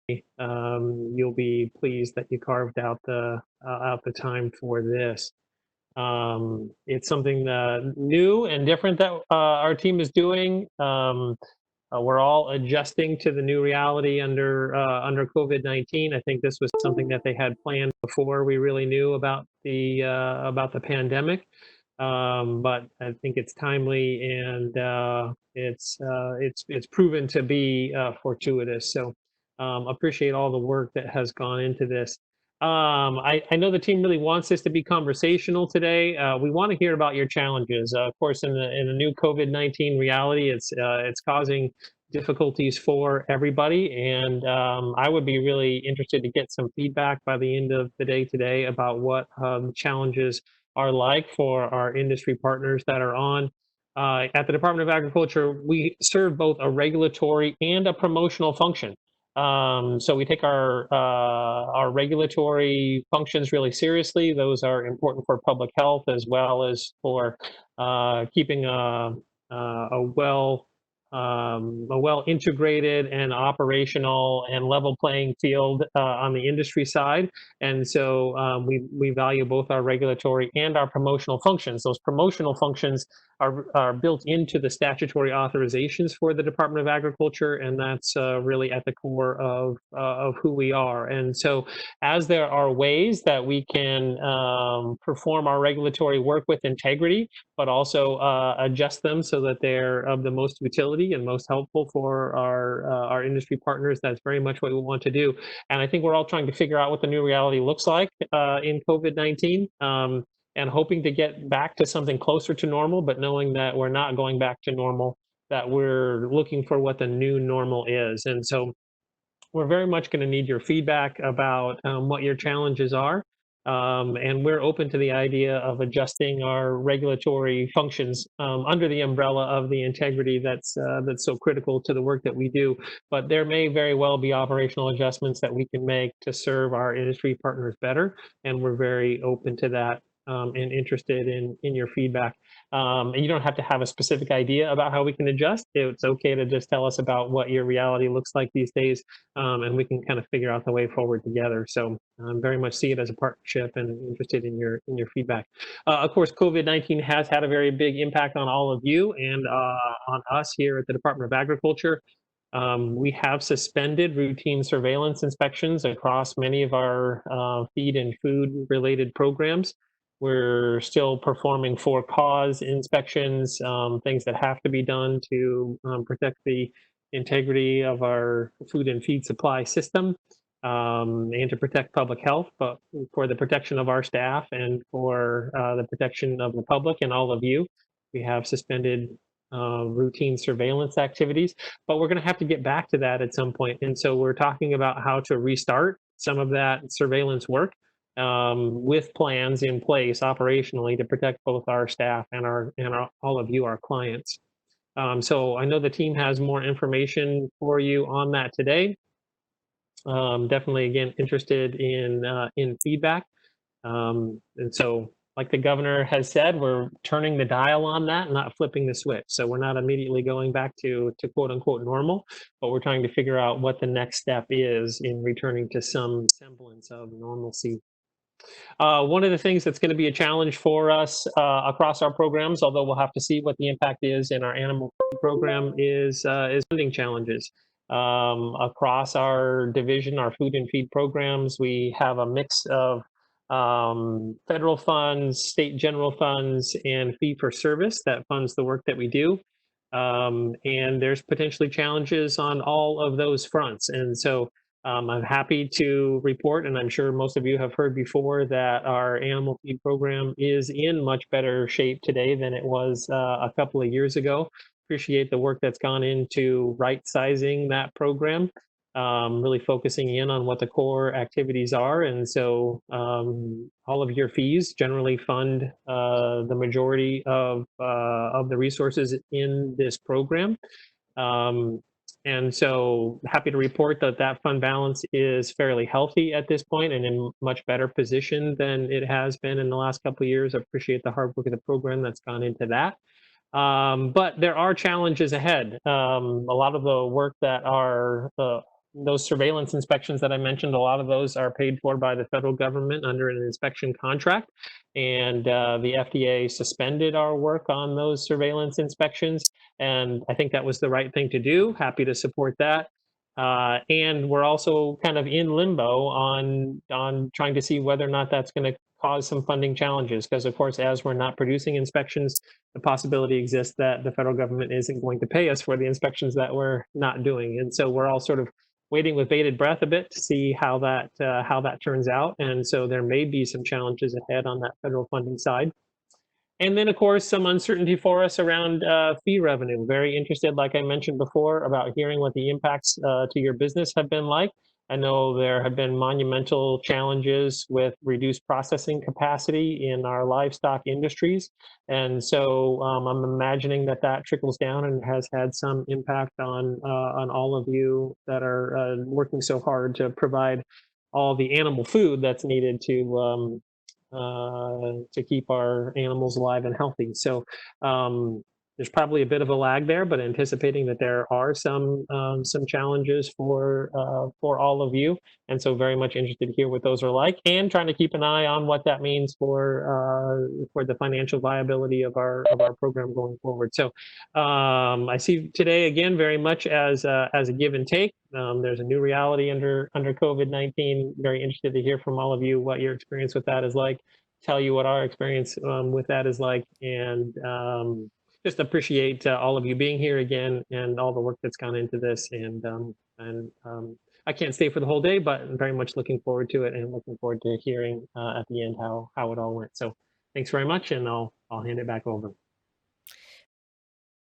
you'll be pleased that you carved out the time for this. It's something new and different that our team is doing. We're all adjusting to the new reality under COVID-19. I think this was something that they had planned before we really knew about the pandemic. But I think it's timely, and it's proven to be fortuitous. So appreciate all the work that has gone into this. I know the team really wants this to be conversational today. We want to hear about your challenges. Of course, in the new COVID-19 reality, it's causing difficulties for everybody, and I would be really interested to get some feedback by the end of the day today about what challenges are like for our industry partners that are on. At the Department of Agriculture, we serve both a regulatory and a promotional function. So we take our regulatory functions really seriously. Those are important for public health as well as for keeping a well integrated and operational and level playing field on the industry side. And so we value both our regulatory and our promotional functions. Those promotional functions are built into the statutory authorizations for the Department of Agriculture, and that's really at the core of who we are. And so as there are ways that we can perform our regulatory work with integrity, but also adjust them so that they're of the most utility and most helpful for our industry partners, that's very much what we want to do. And I think we're all trying to figure out what the new reality looks like in COVID-19. And hoping to get back to something closer to normal, but knowing that we're not going back to normal, that we're looking for what the new normal is. And so we're very much going to need your feedback about what your challenges are. And we're open to the idea of adjusting our regulatory functions under the umbrella of the integrity that's so critical to the work that we do. But there may very well be operational adjustments that we can make to serve our industry partners better. And we're very open to that and interested in your feedback. And you don't have to have a specific idea about how we can adjust. It's okay to just tell us about what your reality looks like these days, and we can kind of figure out the way forward together. So very much see it as a partnership and interested in your feedback. Of course, COVID-19 has had a very big impact on all of you and on us here at the Department of Agriculture. We have suspended routine surveillance inspections across many of our feed and food related programs. We're still performing for cause inspections, things that have to be done to protect the integrity of our food and feed supply system and to protect public health, but for the protection of our staff and for the protection of the public and all of you, we have suspended routine surveillance activities, but we're going to have to get back to that at some point. And so we're talking about how to restart some of that surveillance work with plans in place operationally to protect both our staff and all of you, our clients. So I know the team has more information for you on that today. Definitely, again, interested in feedback. And so, like the governor has said, we're turning the dial on that, not flipping the switch. So we're not immediately going back to quote unquote normal, but we're trying to figure out what the next step is in returning to some semblance of normalcy. One of the things that's going to be a challenge for us across our programs, although we'll have to see what the impact is in our animal feed program, is funding challenges. Across our division, our food and feed programs, we have a mix of federal funds, state general funds, and fee for service that funds the work that we do. And there's potentially challenges on all of those fronts. And so I'm happy to report, and I'm sure most of you have heard before, that our animal feed program is in much better shape today than it was a couple of years ago. Appreciate the work that's gone into right-sizing that program, really focusing in on what the core activities are. And so all of your fees generally fund the majority of the resources in this program. And so happy to report that that fund balance is fairly healthy at this point and in much better position than it has been in the last couple of years. I appreciate the hard work of the program that's gone into that. But there are challenges ahead. A lot of the work that our those surveillance inspections that I mentioned, a lot of those are paid for by the federal government under an inspection contract. And the FDA suspended our work on those surveillance inspections. And I think that was the right thing to do. Happy to support that. And we're also kind of in limbo on trying to see whether or not that's going to cause some funding challenges. Because of course, as we're not producing inspections, the possibility exists that the federal government isn't going to pay us for the inspections that we're not doing. And so we're all sort of waiting with bated breath a bit to see how that turns out. And so there may be some challenges ahead on that federal funding side. And then, of course, some uncertainty for us around fee revenue. Very interested, like I mentioned before, about hearing what the impacts to your business have been like. I know there have been monumental challenges with reduced processing capacity in our livestock industries. And so I'm imagining that that trickles down and has had some impact on all of you that are working so hard to provide all the animal food that's needed to keep our animals alive and healthy. So there's probably a bit of a lag there, but anticipating that there are some challenges for all of you, and so very much interested to hear what those are like, and trying to keep an eye on what that means for the financial viability of our program going forward. So I see today again very much as a give and take. There's a new reality under COVID-19. Very interested to hear from all of you what your experience with that is like. Tell you what our experience with that is like, and just appreciate all of you being here again and all the work that's gone into this. And I can't stay for the whole day, but I'm very much looking forward to it and looking forward to hearing at the end how it all went. So thanks very much, and I'll hand it back over.